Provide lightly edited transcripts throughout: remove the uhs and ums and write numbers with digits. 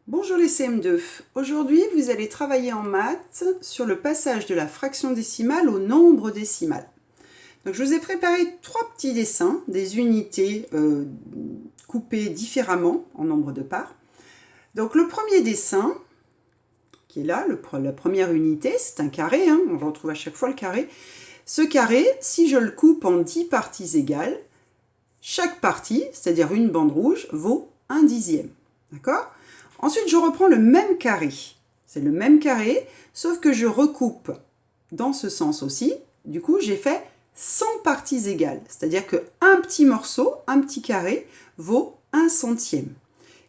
Bonjour les CM2, aujourd'hui vous allez travailler en maths sur le passage de la fraction décimale au nombre décimal. Donc je vous ai préparé trois petits dessins, des unités coupées différemment en nombre de parts. Donc le premier dessin, qui est là, la première unité, c'est un carré, on retrouve à chaque fois le carré. Ce carré, si je le coupe en 10 parties égales, chaque partie, c'est-à-dire une bande rouge, vaut 1/10. D'accord ? Ensuite, je reprends le même carré. C'est le même carré, sauf que je recoupe dans ce sens aussi. Du coup, j'ai fait 100 parties égales. C'est-à-dire qu'un petit morceau, un petit carré, vaut 1/100.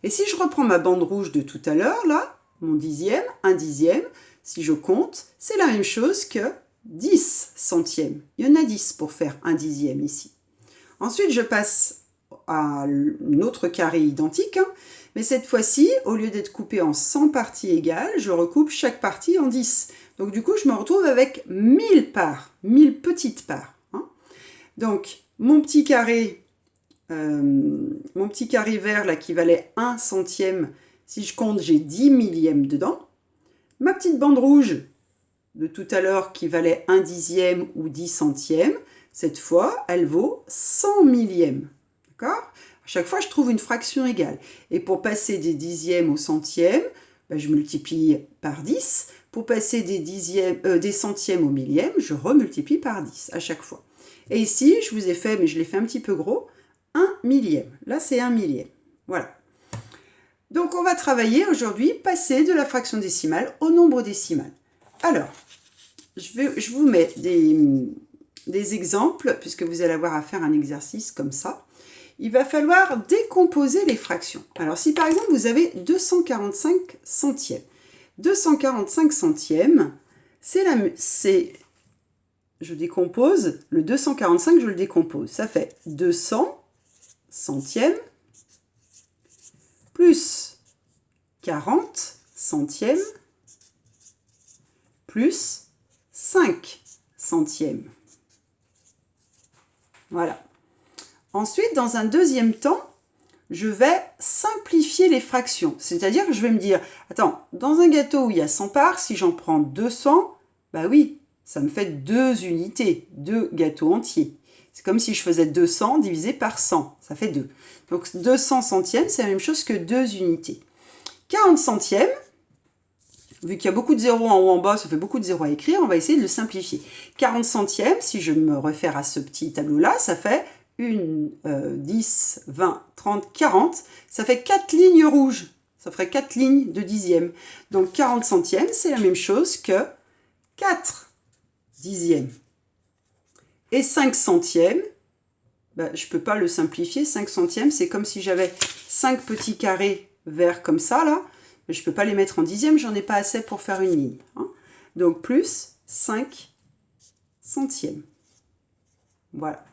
Et si je reprends ma bande rouge de tout à l'heure, là, mon dixième, 1/10, si je compte, c'est la même chose que 10 centièmes. Il y en a 10 pour faire 1/10 ici. Ensuite, je passe à un autre carré identique, mais cette fois-ci, au lieu d'être coupé en 100 parties égales, je recoupe chaque partie en 10. Donc du coup, je me retrouve avec 1000 parts, 1000 petites parts. Donc, mon petit carré vert là, qui valait 1/100, si je compte, j'ai 10 millièmes dedans. Ma petite bande rouge de tout à l'heure qui valait 1/10 ou 10 centièmes, cette fois, elle vaut 100 millièmes. D'accord ? À chaque fois, je trouve une fraction égale. Et pour passer des dixièmes aux centièmes, je multiplie par 10. Pour passer des centièmes au millième, je remultiplie par 10 à chaque fois. Et ici, je vous ai fait, mais je l'ai fait un petit peu gros, 1 millième. Là, c'est 1 millième. Voilà. Donc, on va travailler aujourd'hui, passer de la fraction décimale au nombre décimal. Alors, je vous mets des exemples, puisque vous allez avoir à faire un exercice comme ça. Il va falloir décomposer les fractions. Alors, si par exemple, vous avez 245 centièmes. 245 centièmes, je décompose, le 245, je le décompose. Ça fait 200 centièmes plus 40 centièmes plus 5 centièmes. Voilà. Ensuite, dans un deuxième temps, je vais simplifier les fractions. C'est-à-dire que je vais me dire, attends, dans un gâteau où il y a 100 parts, si j'en prends 200, bah oui, ça me fait 2 unités, 2 gâteaux entiers. C'est comme si je faisais 200 divisé par 100, ça fait 2. Donc 200 centièmes, c'est la même chose que 2 unités. 40 centièmes, vu qu'il y a beaucoup de zéros en haut en bas, ça fait beaucoup de zéros à écrire, on va essayer de le simplifier. 40 centièmes, si je me réfère à ce petit tableau-là, ça fait 10, 20, 30, 40. Ça fait 4 lignes rouges. Ça ferait 4 lignes de dixième. Donc 40 centièmes, c'est la même chose que 4 dixièmes. Et 5 centièmes, je ne peux pas le simplifier. 5 centièmes, c'est comme si j'avais 5 petits carrés verts comme ça, là. Mais je ne peux pas les mettre en dixième, j'en ai pas assez pour faire une ligne. Donc plus 5 centièmes. Voilà.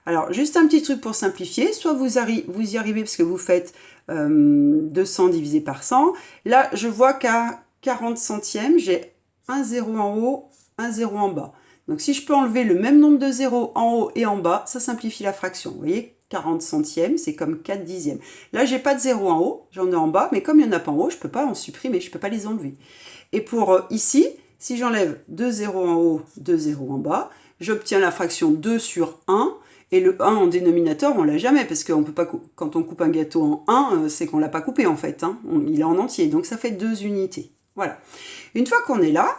Alors, juste un petit truc pour simplifier. Soit vous y arrivez parce que vous faites 200 divisé par 100. Là, je vois qu'à 40 centièmes, j'ai un zéro en haut, un zéro en bas. Donc, si je peux enlever le même nombre de zéros en haut et en bas, ça simplifie la fraction. Vous voyez, 40 centièmes, c'est comme 4 dixièmes. Là, j'ai pas de zéro en haut, j'en ai en bas, mais comme il n'y en a pas en haut, je ne peux pas en supprimer, je ne peux pas les enlever. Et pour ici, si j'enlève 2 zéros en haut, 2 zéros en bas, j'obtiens la fraction 2 sur 1. Et le 1 en dénominateur, on ne l'a jamais, parce que quand on coupe un gâteau en 1, c'est qu'on ne l'a pas coupé en fait. Il est en entier, donc ça fait 2 unités. Voilà. Une fois qu'on est là,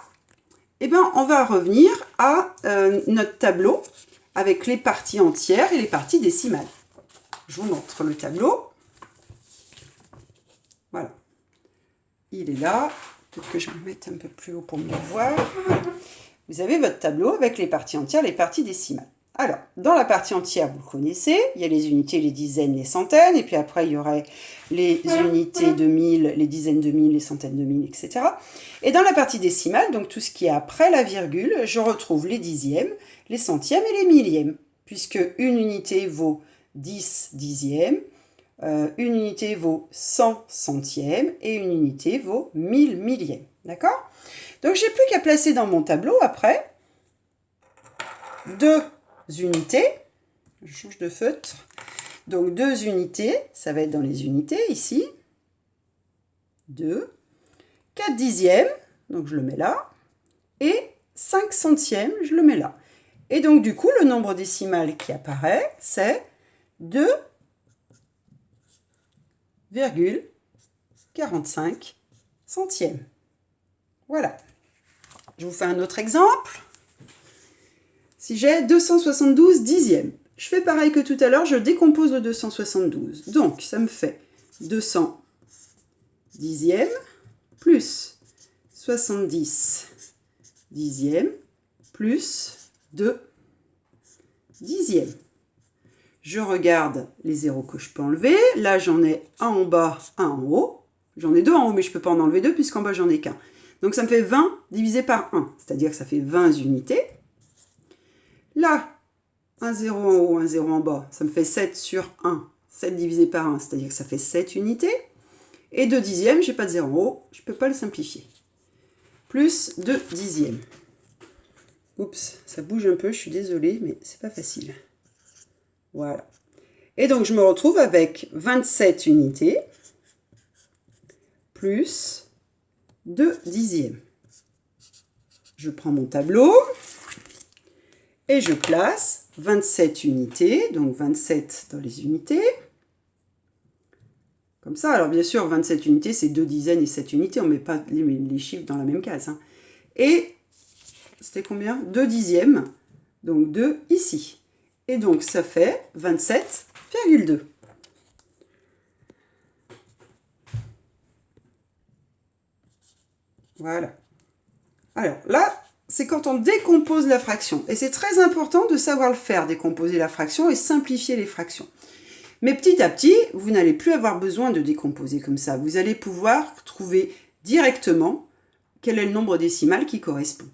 on va revenir à notre tableau avec les parties entières et les parties décimales. Je vous montre le tableau. Voilà. Il est là. Peut-être que je vais me mettre un peu plus haut pour mieux voir. Vous avez votre tableau avec les parties entières et les parties décimales. Alors, dans la partie entière, vous le connaissez, il y a les unités, les dizaines, les centaines, et puis après, il y aurait les unités de 1000, les dizaines de 1000, les centaines de 1000, etc. Et dans la partie décimale, donc tout ce qui est après la virgule, je retrouve les dixièmes, les centièmes et les millièmes, puisque une unité vaut 10 dixièmes, une unité vaut 100 centièmes, et une unité vaut 1000 millièmes. D'accord ? Donc, j'ai plus qu'à placer dans mon tableau, après, 2 unités, je change de feutre, donc 2 unités, ça va être dans les unités ici, 2, 4 dixièmes, donc je le mets là, et 5 centièmes, je le mets là. Et donc du coup, le nombre décimal qui apparaît, c'est 2,45 centièmes. Voilà. Je vous fais un autre exemple. Si j'ai 272 dixièmes, je fais pareil que tout à l'heure, je décompose le 272. Donc, ça me fait 200 dixièmes plus 70 dixièmes plus 2 dixièmes. Je regarde les zéros que je peux enlever. Là, j'en ai un en bas, un en haut. J'en ai deux en haut, mais je ne peux pas en enlever deux puisqu'en bas, j'en ai qu'un. Donc, ça me fait 20 divisé par 1, c'est-à-dire que ça fait 20 unités. Là, un 0 en haut, un 0 en bas, ça me fait 7 sur 1. 7 divisé par 1, c'est-à-dire que ça fait 7 unités. Et 2 dixièmes, je n'ai pas de 0 en haut, je ne peux pas le simplifier. Plus 2 dixièmes. Oups, ça bouge un peu, je suis désolée, mais c'est pas facile. Voilà. Et donc, je me retrouve avec 27 unités plus 2 dixièmes. Je prends mon tableau et je place 27 unités, donc 27 dans les unités. Comme ça, alors bien sûr, 27 unités, c'est 2 dizaines et 7 unités, on ne met pas les chiffres dans la même case. Hein. Et c'était combien? 2 dixièmes, donc 2 ici. Et donc, ça fait 27,2. Voilà. Alors là, c'est quand on décompose la fraction. Et c'est très important de savoir le faire, décomposer la fraction et simplifier les fractions. Mais petit à petit, vous n'allez plus avoir besoin de décomposer comme ça. Vous allez pouvoir trouver directement quel est le nombre décimal qui correspond.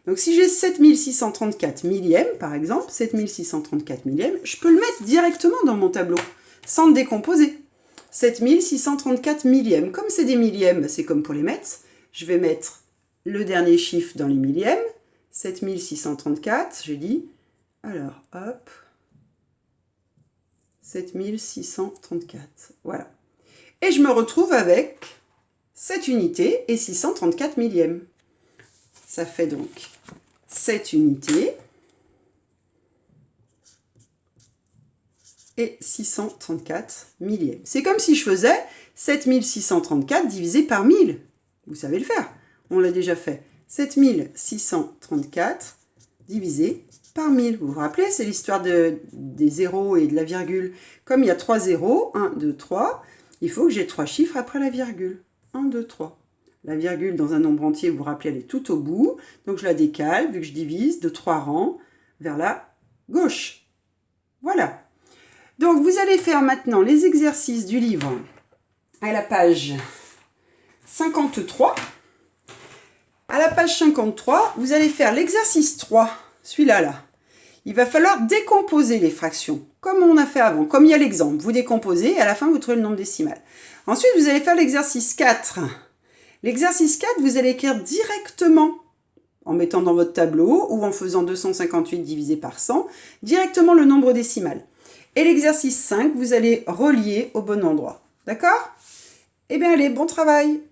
Donc si j'ai 7634 millièmes, par exemple, 7634 millièmes, je peux le mettre directement dans mon tableau, sans le décomposer. 7634 millièmes. Comme c'est des millièmes, c'est comme pour les mètres. Je vais mettre le dernier chiffre dans les millièmes. 7634, je dis. Alors, hop. 7634. Voilà. Et je me retrouve avec 7 unités et 634 millièmes. Ça fait donc 7 unités et 634 millièmes. C'est comme si je faisais 7634 divisé par 1000. Vous savez le faire. On l'a déjà fait. 7634 divisé par 1000. Vous vous rappelez, c'est l'histoire des zéros et de la virgule. Comme il y a 3 zéros, 1, 2, 3, il faut que j'ai 3 chiffres après la virgule. 1, 2, 3. La virgule dans un nombre entier, vous vous rappelez, elle est tout au bout. Donc je la décale, vu que je divise, de 3 rangs vers la gauche. Voilà. Donc vous allez faire maintenant les exercices du livre à la page 53. À la page 53, vous allez faire l'exercice 3, celui-là, là. Il va falloir décomposer les fractions, comme on a fait avant, comme il y a l'exemple. Vous décomposez et à la fin, vous trouvez le nombre décimal. Ensuite, vous allez faire l'exercice 4. L'exercice 4, vous allez écrire directement, en mettant dans votre tableau ou en faisant 258 divisé par 100, directement le nombre décimal. Et l'exercice 5, vous allez relier au bon endroit. D'accord? Eh bien, allez, bon travail!